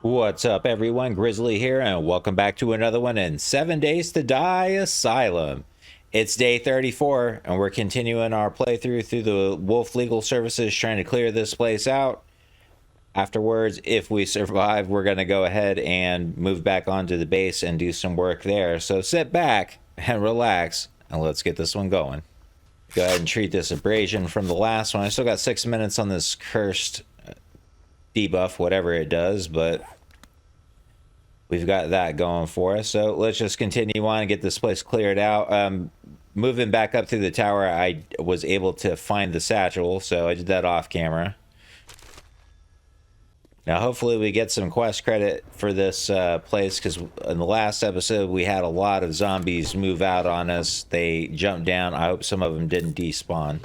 What's up, everyone? Grizzly here, and welcome back to another one in 7 Days to Die Asylum. It's day 34, and we're continuing our playthrough through the Wolf Legal Services, trying to clear this place out. Afterwards, if we survive, we're going to go ahead and move back onto the base and do some work there. So sit back and relax, and let's get this one going. Go ahead and treat this abrasion from the last one. I still got 6 minutes on this cursed debuff, whatever it does, but we've got that going for us. So let's just continue on and get this place cleared out. Moving back up through the tower, I was able to find the satchel, so I did that off camera. Now hopefully we get some quest credit for this place, because in the last episode we had a lot of zombies move out on us. They jumped down. I hope some of them didn't despawn.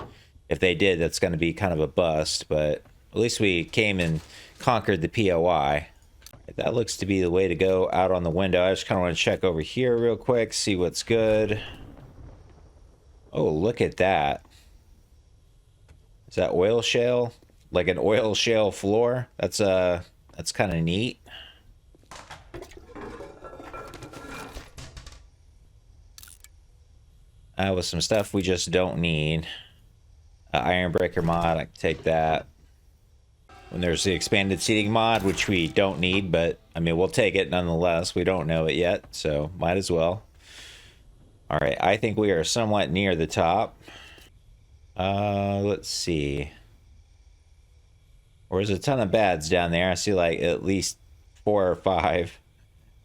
If they did, that's going to be kind of a bust, but at least we came and conquered the POI. That looks to be the way to go out on the window. I just kind of want to check over here real quick, see what's good. Oh, look at that. Is that oil shale? Like an oil shale floor? That's kind of neat. With some stuff we just don't need. Iron breaker mod, I can take that. When there's the expanded seating mod, which we don't need, but I mean, we'll take it nonetheless. We don't know it yet, so might as well. All right, I think we are somewhat near the top. Let's see. There's a ton of bads down there. I see like at least 4 or 5.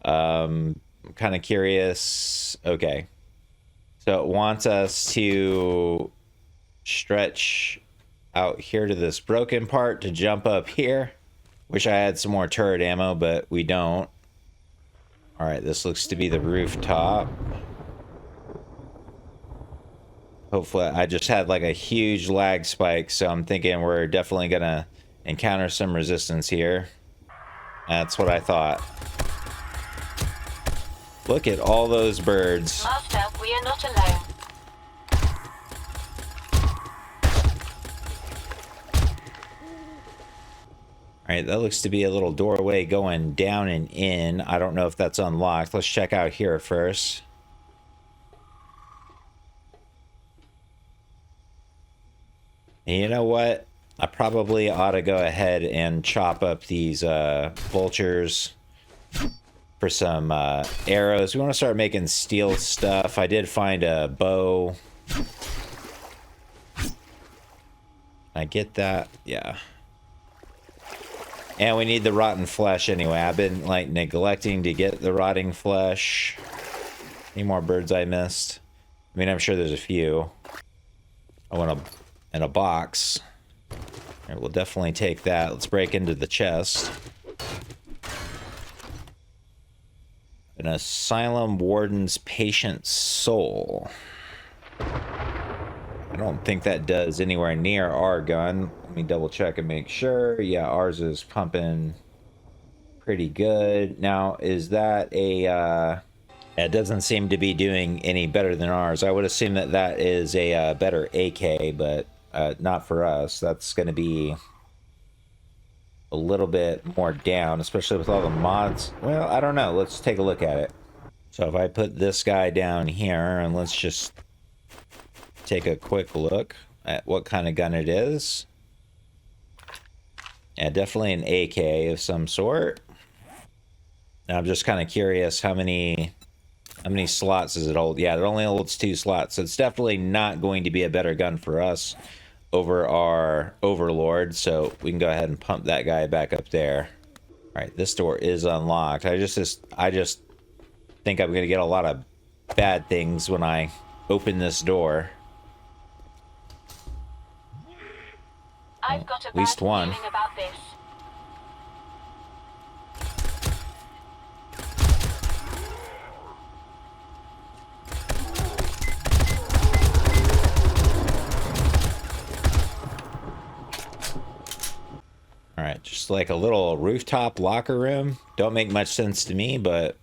I'm kind of curious. Okay. So it wants us to stretch out here to this broken part to jump up here. Wish I had some more turret ammo, but we don't. All right, this looks to be the rooftop. Hopefully, I just had like a huge lag spike, so I'm thinking we're definitely gonna encounter some resistance here. That's what I thought. Look at all those birds. Master, we are not alone. All right, that looks to be a little doorway going down and in. I don't know if that's unlocked. Let's check out here first. And you know what? I probably ought to go ahead and chop up these vultures for some arrows. We want to start making steel stuff. I did find a bow. I get that? Yeah. And we need the rotten flesh anyway. I've been like neglecting to get the rotting flesh. Any more birds I missed? I mean, I'm sure there's a few. I want in a box. All right, we'll definitely take that. Let's break into the chest. An Asylum Warden's Patient Soul. I don't think that does anywhere near our gun. Let me double check and make sure. Yeah, ours is pumping pretty good. Now, is that a... it doesn't seem to be doing any better than ours. I would assume that that is a better AK, but not for us. That's going to be a little bit more down, especially with all the mods. Well, I don't know. Let's take a look at it. So if I put this guy down here, and let's just take a quick look at what kind of gun it is. Yeah, definitely an AK of some sort. Now I'm just kind of curious how many slots does it hold? Yeah, it only holds 2 slots, so it's definitely not going to be a better gun for us over our Overlord, so we can go ahead and pump that guy back up there. All right, this door is unlocked. I just think I'm gonna get a lot of bad things when I open this door. I've got a At least bad one. feeling about this. All right, just like a little rooftop locker room. Don't make much sense to me, but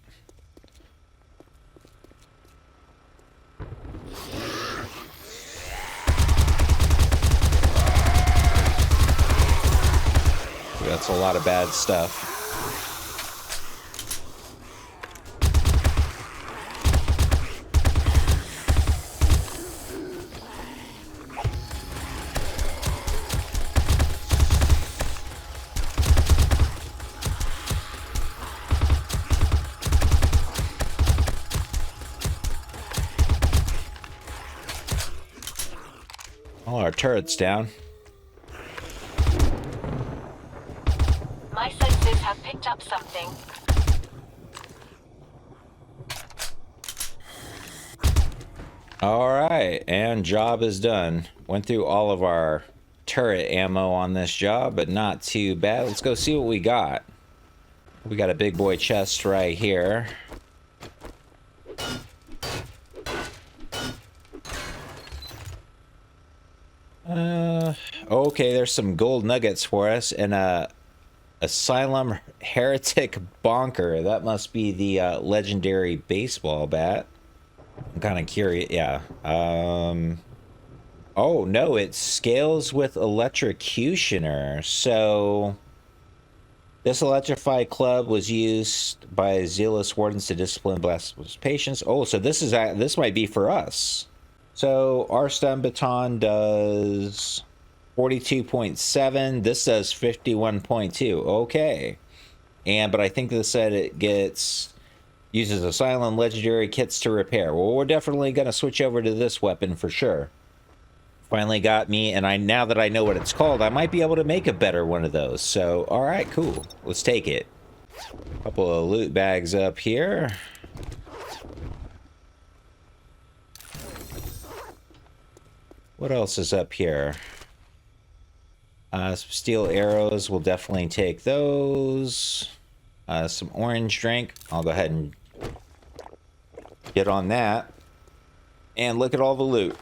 that's a lot of bad stuff. turrets down. My senses have picked up something. Alright, and job is done. Went through all of our turret ammo on this job, but not too bad. Let's go see what we got. We got a big boy chest right here. Okay, there's some gold nuggets for us and a Asylum Heretic Bonker. That must be the legendary baseball bat. I'm kind of curious. Yeah. Oh, no, it scales with Electrocutioner. So this electrified club was used by zealous wardens to discipline blasphemous patients. Oh, so this might be for us. So our stun baton does 42.7. This does 51.2. Okay. But I think this said it uses Asylum legendary kits to repair. Well, we're definitely going to switch over to this weapon for sure. Finally got me, and now that I know what it's called, I might be able to make a better one of those. So, all right, cool. Let's take it. Couple of loot bags up here. What else is up here? Some steel arrows. We'll definitely take those. Some orange drink. I'll go ahead and get on that. And look at all the loot.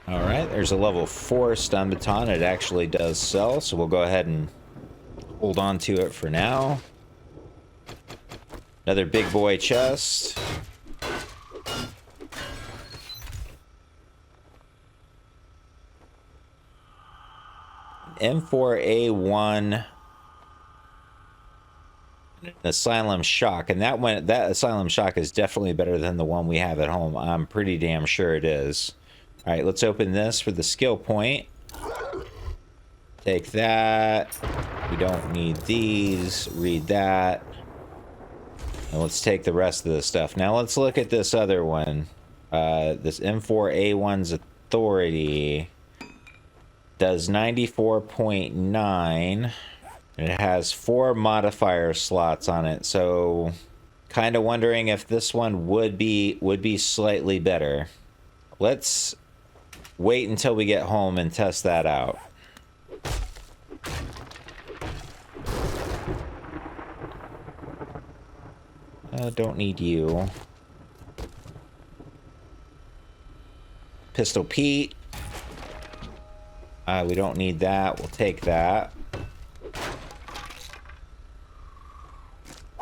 Alright, there's a level 4 stun baton. It actually does sell, so we'll go ahead and hold on to it for now. Another big boy chest. M4A1 Asylum Shock, and that Asylum Shock is definitely better than the one we have at home. I'm pretty damn sure it is. All right, let's open this for the skill point. Take that. We don't need these. Read that. And let's take the rest of the stuff. Now let's look at this other one. This M4A1's Authority does 94.9. It has 4 modifier slots on it, so kind of wondering if this one would be slightly better. Let's wait until we get home and test that out. Don't need you. Pistol Pete. We don't need that. We'll take that.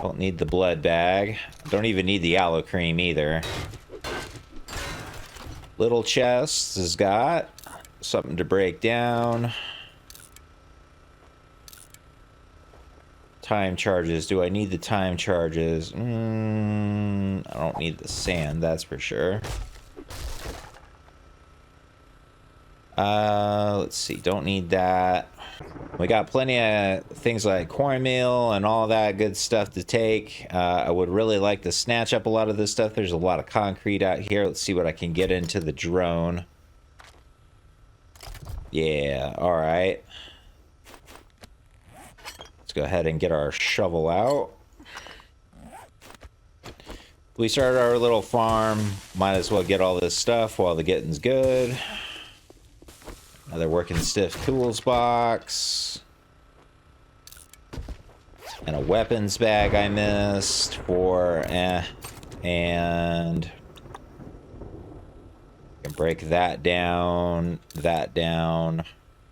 Don't need the blood bag. Don't even need the aloe cream either. Little chest has got something to break down. Time charges. Do I need the time charges? I don't need the sand, that's for sure. Let's see. Don't need that. We got plenty of things like cornmeal and all that good stuff to take. I would really like to snatch up a lot of this stuff. There's a lot of concrete out here. Let's see what I can get into the drone. Yeah, all right. Let's go ahead and get our shovel out. We started our little farm. Might as well get all this stuff while the getting's good. Another working stiff tools box. And a weapons bag I missed for and I can break that down,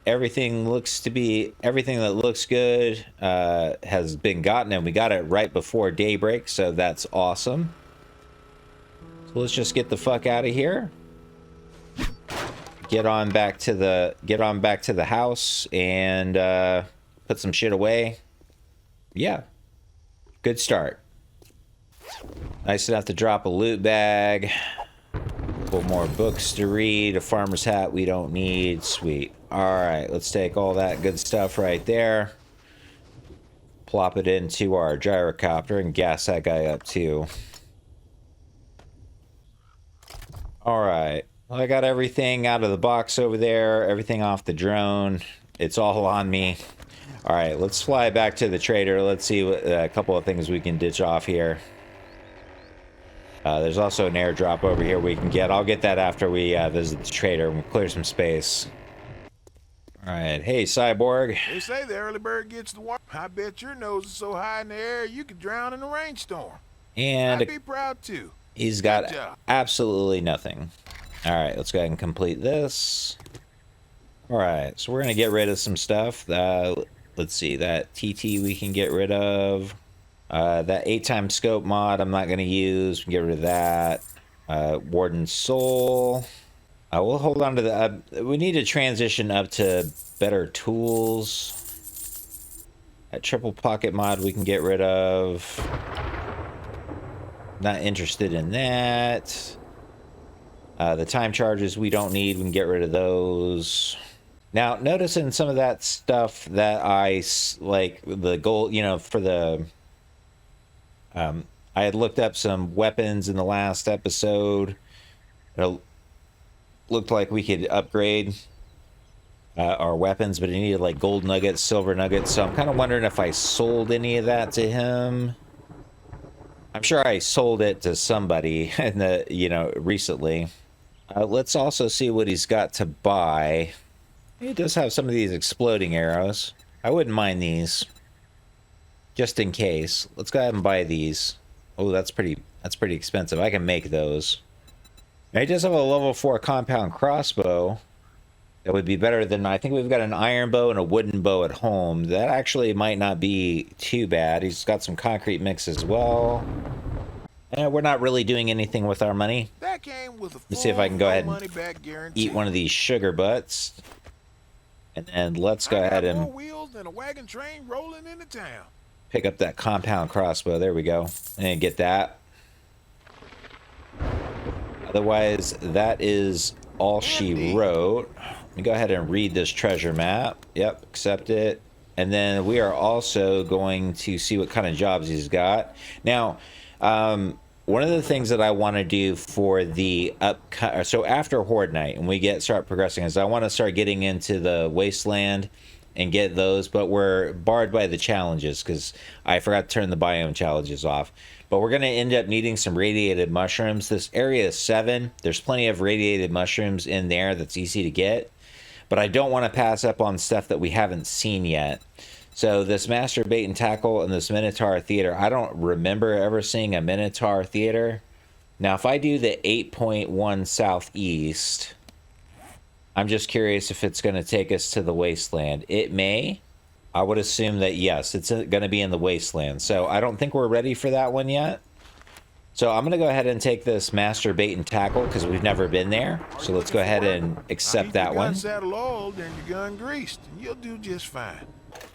Everything that looks good has been gotten, and we got it right before daybreak, so that's awesome. So let's just get the fuck out of here. Get on back to the house and put some shit away. Yeah, good start. Nice enough to drop a loot bag. A couple more books to read. A farmer's hat we don't need. Sweet. All right, let's take all that good stuff right there. Plop it into our gyrocopter and gas that guy up too. All right. Well, I got everything out of the box over there, everything off the drone. It's all on me. All right, let's fly back to the trader. Let's see what, a couple of things we can ditch off here. There's also an airdrop over here we can get. I'll get that after we visit the trader and we'll clear some space. All right. Hey, Cyborg. They say the early bird gets the worm. I bet your nose is so high in the air you could drown in a rainstorm. And I'd be proud too. he's got Good job. absolutely nothing. All right, let's go ahead and complete this. All right, so we're going to get rid of some stuff. Let's see, that TT we can get rid of. That 8x scope mod I'm not going to use. We can get rid of that. Warden Soul. We'll hold on to the... we need to transition up to better tools. That triple pocket mod we can get rid of. Not interested in that. The time charges we don't need. We can get rid of those. Now, notice in some of that stuff that like the gold, you know, for the... I had looked up some weapons in the last episode. It looked like we could upgrade our weapons, but it needed like gold nuggets, silver nuggets. So I'm kind of wondering if I sold any of that to him. I'm sure I sold it to somebody in the, you know, recently. Let's also see what he's got to buy. He does have some of these exploding arrows. I wouldn't mind these, just in case. Let's go ahead and buy these. Oh, that's pretty expensive. I can make those. Now, he does have a level 4 compound crossbow. That would be better than... I think we've got an iron bow and a wooden bow at home. That actually might not be too bad. He's got some concrete mix as well. And we're not really doing anything with our money. That came with a Let's see if I can go ahead and money back guarantee. eat one of these sugar butts. And then let's go ahead and... more wheels than a wagon train rolling into town. Pick up that compound crossbow. There we go. And get that. Otherwise, that is all she wrote. Let me go ahead and read this treasure map. Yep, accept it. And then we are also going to see what kind of jobs he's got. Now, one of the things that I want to do for the so after Horde Night, and we start progressing, is I want to start getting into the Wasteland and get those, but we're barred by the challenges because I forgot to turn the biome challenges off. But we're going to end up needing some radiated mushrooms. This area is 7. There's plenty of radiated mushrooms in there that's easy to get. But I don't want to pass up on stuff that we haven't seen yet. So this Master Bait and Tackle and this Minotaur Theater, I don't remember ever seeing a Minotaur Theater. Now, if I do the 8.1 Southeast, I'm just curious if it's going to take us to the Wasteland. It may. I would assume that, yes, it's going to be in the Wasteland. So I don't think we're ready for that one yet. So I'm going to go ahead and take this Master Bait and Tackle because we've never been there. So let's go ahead and accept that one. Saddle oiled and your gun greased, and you'll do just fine.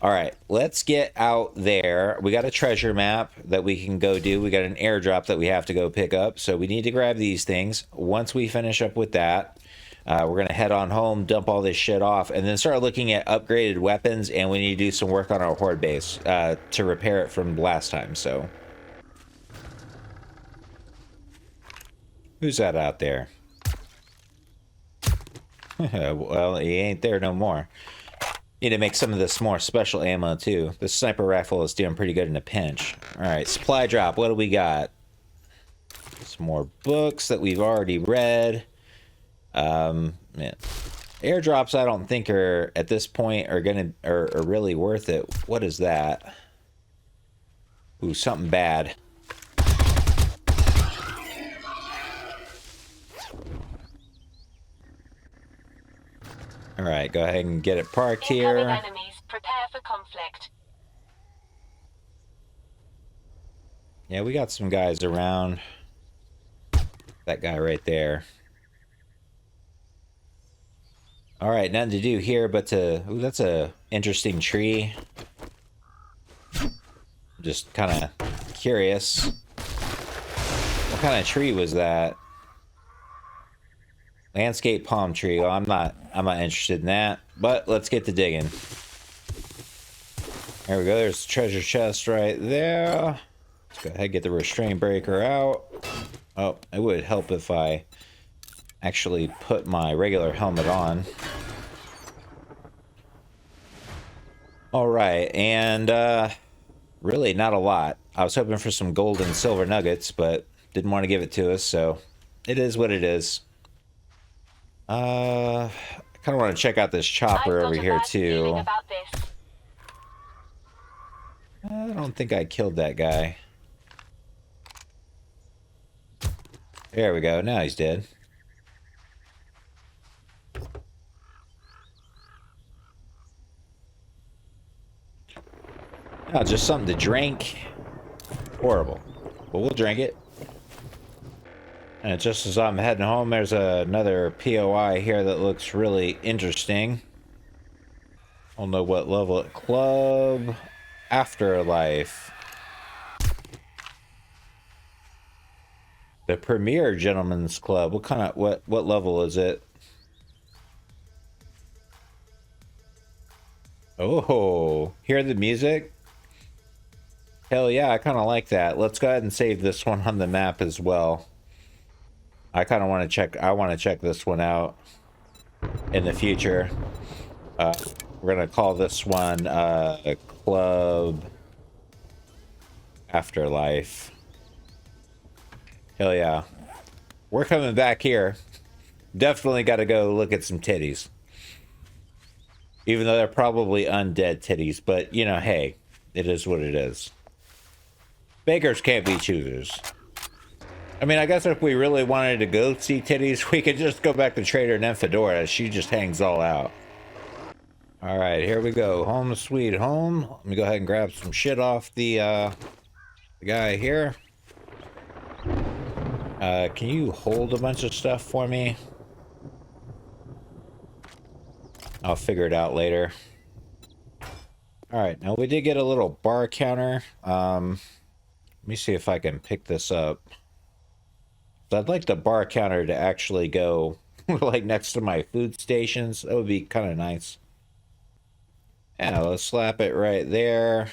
All right, let's get out there. We got a treasure map that we can go do. We got an airdrop that we have to go pick up. So we need to grab these things. Once we finish up with that, we're going to head on home, dump all this shit off, and then start looking at upgraded weapons. And we need to do some work on our horde base to repair it from last time. So, who's that out there? Well, he ain't there no more. Need to make some of this more special ammo too. The sniper rifle is doing pretty good in a pinch. All right, supply drop. What do we got? Some more books that we've already read. Man, airdrops I don't think are at this point are really worth it. What is that? Ooh, something bad. All right, go ahead and get it parked here. Enemies, prepare for conflict. Yeah, we got some guys around. That guy right there. All right, nothing to do here but to... Ooh, that's a interesting tree. Just kind of curious. What kind of tree was that? Landscape palm tree. Well, I'm not interested in that. But let's get to digging. There we go. There's the treasure chest right there. Let's go ahead and get the restraint breaker out. Oh, it would help if I actually put my regular helmet on. All right, and really not a lot. I was hoping for some gold and silver nuggets, but didn't want to give it to us, so it is what it is. I kind of want to check out this chopper over here too. About this. I don't think I killed that guy. There we go. Now he's dead. Oh, just something to drink. Horrible. But we'll drink it. And just as I'm heading home, there's another POI here that looks really interesting. I don't know what level. Club Afterlife. The Premier Gentlemen's Club. What level is it? Oh, hear the music? Hell yeah, I kind of like that. Let's go ahead and save this one on the map as well. I kind of want to check. I want to check this one out in the future. We're gonna call this one Club Afterlife. Hell yeah, we're coming back here. Definitely got to go look at some titties. Even though they're probably undead titties, but you know, hey, it is what it is. Bakers can't be choosers. I mean, I guess if we really wanted to go see titties, we could just go back to Trader Nymphadora. She just hangs all out. All right, here we go. Home sweet home. Let me go ahead and grab some shit off the guy here. Can you hold a bunch of stuff for me? I'll figure it out later. All right, now we did get a little bar counter. Let me see if I can pick this up. So I'd like the bar counter to actually go like next to my food stations. That would be kind of nice. Yeah, let's slap it right there.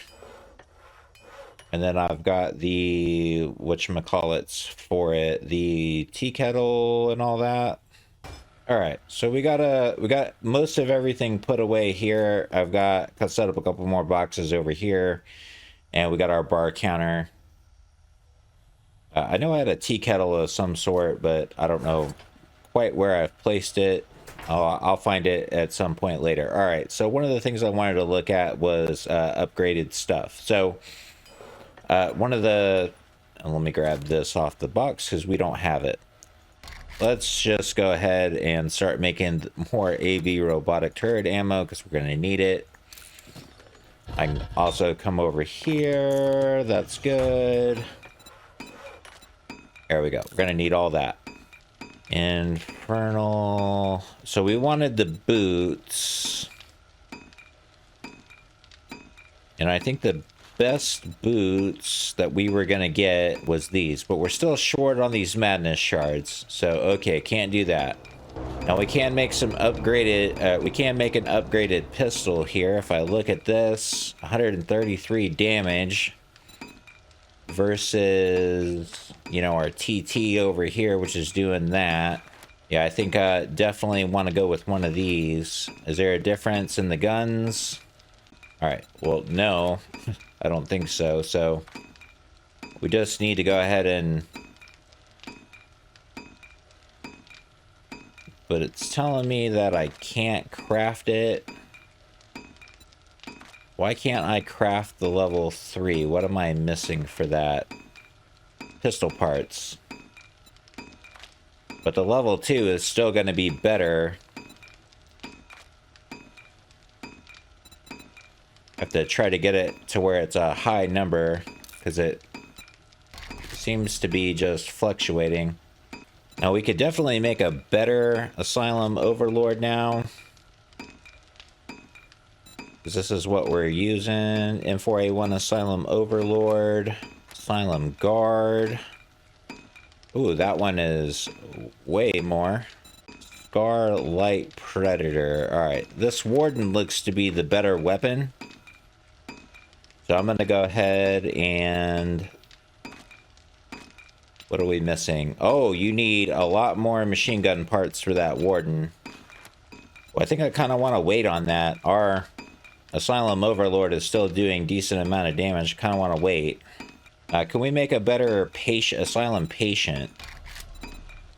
And then I've got the whatchamacallits for it, the tea kettle and all that. All right, so we got most of everything put away here. I've set up a couple more boxes over here, and we got our bar counter. I know I had a tea kettle of some sort, but I don't know quite where I've placed it. I'll find it at some point later. All right, so one of the things I wanted to look at was upgraded stuff. So one of the, let me grab this off the box because we don't have it. Let's just go ahead and start making more AV robotic turret ammo because we're going to need it. I can also come over here. That's good. There we go. We're going to need all that. Infernal. So we wanted the boots. And I think the best boots that we were going to get was these. But we're still short on these madness shards. So, okay, can't do that. Now we can make some upgraded, we can make an upgraded pistol here. If I look at this, 133 damage versus, you know, our TT over here, which is doing that. Yeah, I think I definitely want to go with one of these. Is there a difference in the guns? All right, well, no, I don't think so. So we just need to go ahead and, but it's telling me that I can't craft it. Why can't I craft the level 3? What am I missing for that? Pistol parts. But the level 2 is still going to be better. I have to try to get it to where it's a high number, because it seems to be just fluctuating. Now we could definitely make a better Asylum Overlord now. Because this is what we're using. M4A1 Asylum Overlord. Asylum Guard. Ooh, that one is way more. Scar Light Predator. Alright, this Warden looks to be the better weapon. So I'm going to go ahead and What are we missing? Oh, you need a lot more machine gun parts for that warden. Well, I think I kind of want to wait on that. Our Asylum Overlord is still doing decent amount of damage. Kind of want to wait. Can we make a better Asylum patient?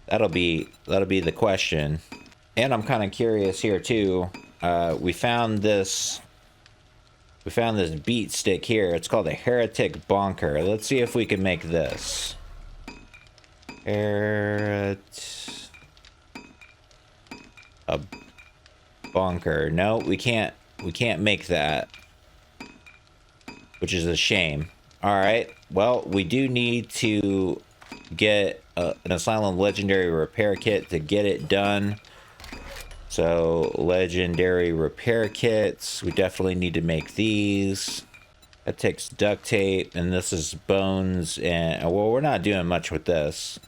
That'll be the question. And I'm kind of curious here too. We found this beat stick here. It's called a Heretic Bonker. Let's see if we can make this. A bonker. No, we can't make that, which is a shame. All right, well, we do need to get an Asylum Legendary Repair Kit to get it done. So Legendary Repair Kits, we definitely need to make these. That takes duct tape, and this is bones, and well, we're not doing much with this.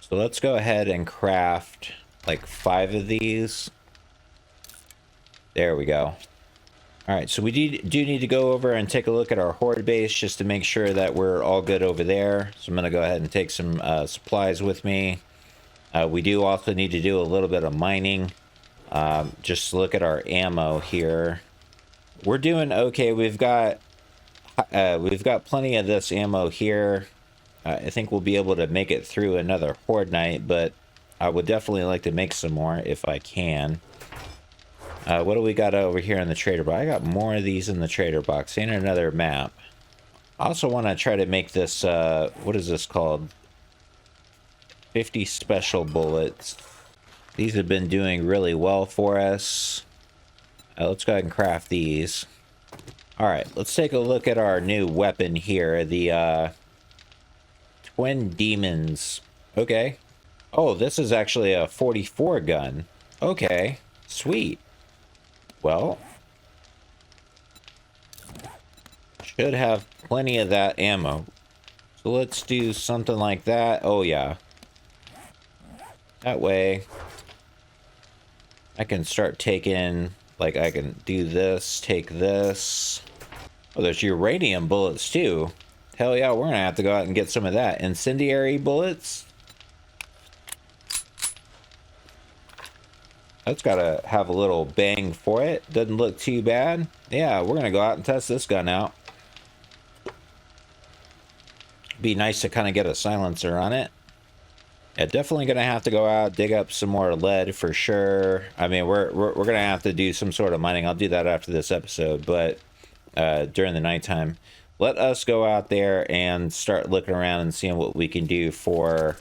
So let's go ahead and craft like 5 of these. There we go. All right, so we do need to go over and take a look at our horde base just to make sure that we're all good over there. So I'm going to go ahead and take some supplies with me. We do also need to do a little bit of mining. Just look at our ammo here. We're doing okay. We've got plenty of this ammo here. I think we'll be able to make it through another horde night, but I would definitely like to make some more if I can. What do we got over here in the trader box? I got more of these in the trader box and another map. I also want to try to make this, what is this called? 50 special bullets. These have been doing really well for us. Let's go ahead and craft these. Alright, let's take a look at our new weapon here. The Twin Demons. Okay. Oh, this is actually a 44 gun. Okay, sweet. Well, should have plenty of that ammo. So let's do something like that. Oh yeah. That way I can start taking, like I can do this, take this. Oh, there's uranium bullets too. Hell yeah, we're gonna have to go out and get some of that. Incendiary bullets. That's gotta have a little bang for it. Doesn't look too bad. Yeah, we're gonna go out and test this gun out. Be nice to kind of get a silencer on it. Yeah, definitely gonna have to go out, dig up some more lead for sure. I mean, we're gonna have to do some sort of mining. I'll do that after this episode, but during the nighttime, let us go out there and start looking around and seeing what we can do for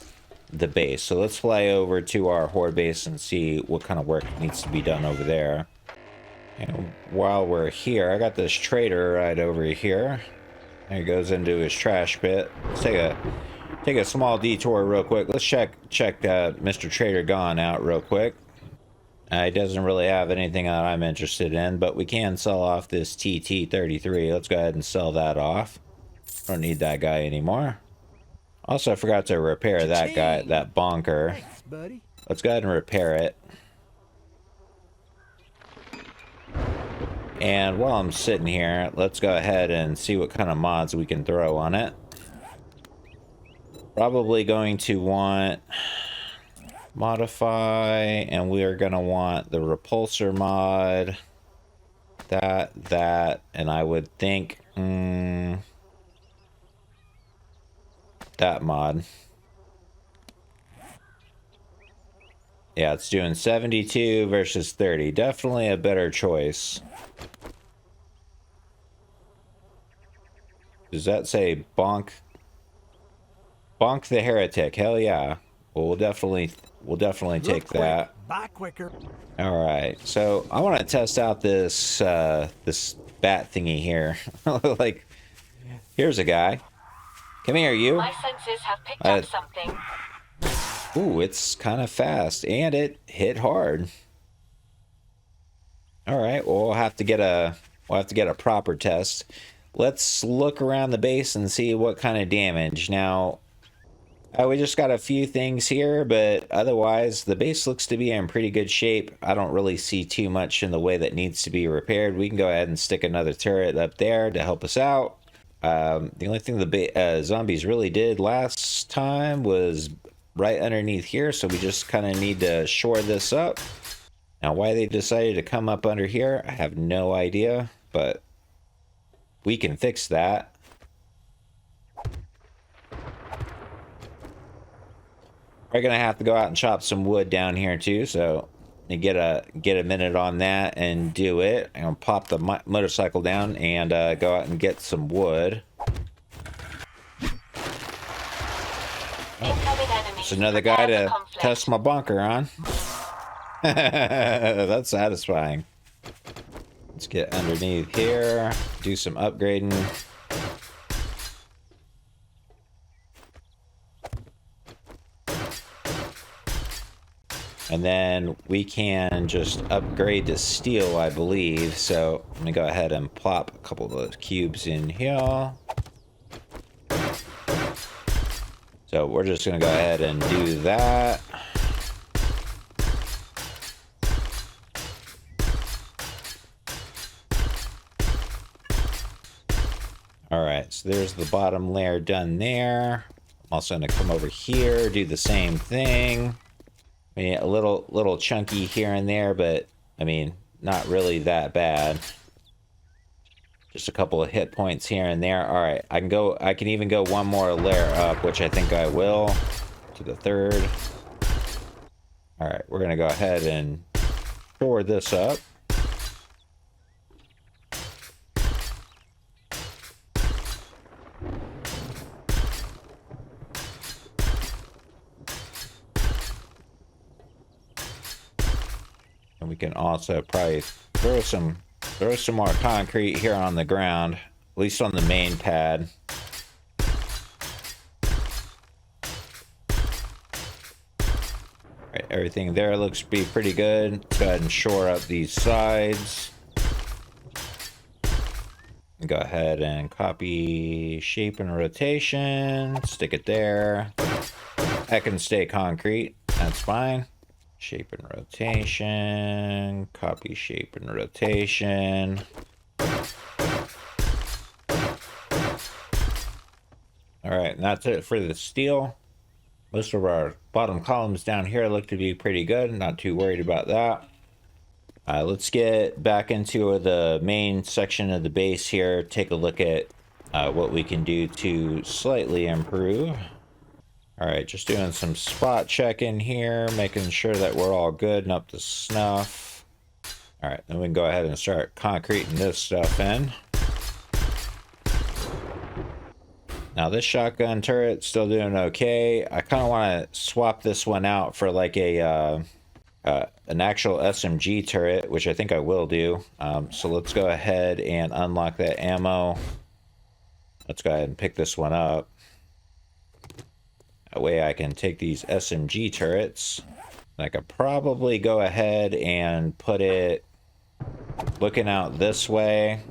the base. So let's fly over to our horde base and see what kind of work needs to be done over there. And while we're here, I got this trader right over here. There he goes into his trash pit. Let's take a small detour real quick. Let's check Mr. Trader Gone out real quick. He doesn't really have anything that I'm interested in, but we can sell off this TT33. Let's go ahead and sell that off. Don't need that guy anymore. Also, I forgot to repair that guy, that bonker. Thanks, buddy. Let's go ahead and repair it. And while I'm sitting here, let's go ahead and see what kind of mods we can throw on it. Probably going to want modify, and we are going to want the repulsor mod, that, and I would think that mod. Yeah, it's doing 72 versus 30. Definitely a better choice. Does that say bonk? Bonk the heretic. Hell yeah. Well, we'll definitely take that. Buy quicker. All right. So I want to test out this this bat thingy here. Like, here's a guy. Come here, you. My senses have picked up something. Ooh, it's kind of fast, and it hit hard. All right. Well, we'll have to get a proper test. Let's look around the base and see what kind of damage. Now, we just got a few things here, but otherwise, the base looks to be in pretty good shape. I don't really see too much in the way that needs to be repaired. We can go ahead and stick another turret up there to help us out. The only thing the zombies really did last time was right underneath here, so we just kind of need to shore this up. Now, why they decided to come up under here, I have no idea, but we can fix that. We're gonna have to go out and chop some wood down here too, so get a minute on that and do it. I'm gonna pop the motorcycle down and go out and get some wood. It's another guy to test my bunker on. That's satisfying. Let's get underneath here, do some upgrading. And then we can just upgrade to steel, I believe. So I'm gonna go ahead and plop a couple of those cubes in here. So we're just gonna go ahead and do that. All right, so there's the bottom layer done there. I'm also gonna come over here, do the same thing. I mean, a little chunky here and there, but I mean, not really that bad. Just a couple of hit points here and there. All right, I can even go one more layer up, which I think I will, to the third. All right, we're gonna go ahead and shore this up. And we can also probably throw some more concrete here on the ground, at least on the main pad. Right, everything there looks to be pretty good. Let's go ahead and shore up these sides. And go ahead and copy shape and rotation, stick it there. That can stay concrete, that's fine. Shape and rotation, copy shape and rotation. All right, and that's it for the steel. Most of our bottom columns down here look to be pretty good. Not too worried about that. Let's get back into the main section of the base here. Take a look at what we can do to slightly improve. All right, just doing some spot checking here, making sure that we're all good and up to snuff. All right, then we can go ahead and start concreting this stuff in. Now this shotgun turret's still doing okay. I kind of want to swap this one out for like an actual SMG turret, which I think I will do. So let's go ahead and unlock that ammo. Let's go ahead and pick this one up. That way I can take these SMG turrets. I could probably go ahead and put it looking out this way.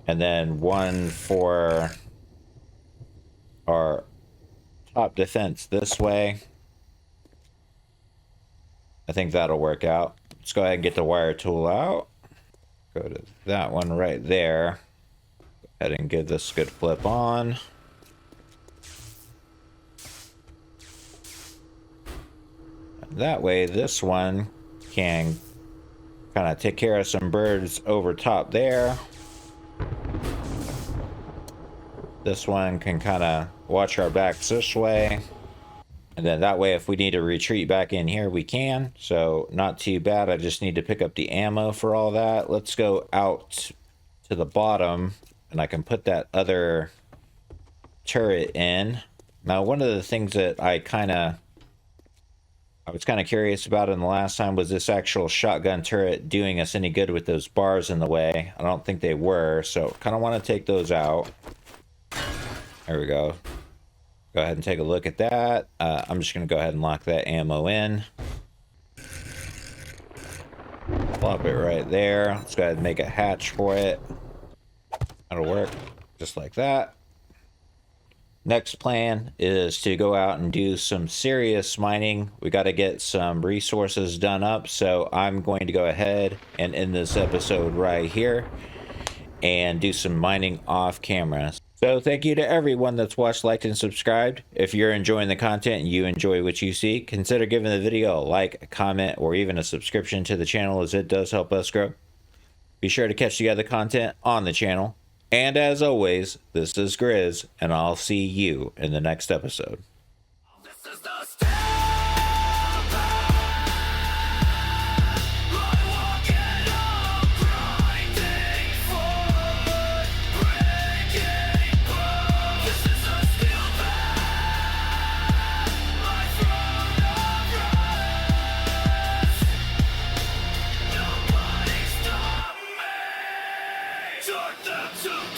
And then one for our top defense this way. I think that'll work out. Let's go ahead and get the wire tool out. Go to that one right there. Go ahead and give this a good flip on. That way this one can kind of take care of some birds over top there. This one can kind of watch our backs this way. And then that way if we need to retreat back in here, we can. So not too bad. I just need to pick up the ammo for all that. Let's go out to the bottom and I can put that other turret in. Now, one of the things that I was kind of curious about in the last time was this actual shotgun turret doing us any good with those bars in the way. I don't think they were, so kind of want to take those out. There we go. Go ahead and take a look at that. I'm just going to go ahead and lock that ammo in. Plop it right there. Let's go ahead and make a hatch for it. That'll work just like that. Next plan is to go out and do some serious mining. We got to get some resources done up, so I'm going to go ahead and end this episode right here. and do some mining off camera. So thank you to everyone that's watched, liked, and subscribed. If you're enjoying the content and you enjoy what you see, consider giving the video a like, a comment, or even a subscription to the channel, as it does help us grow. Be sure to catch the other content on the channel. And as always, this is Grizz, and I'll see you in the next episode. This is the step. Turn them to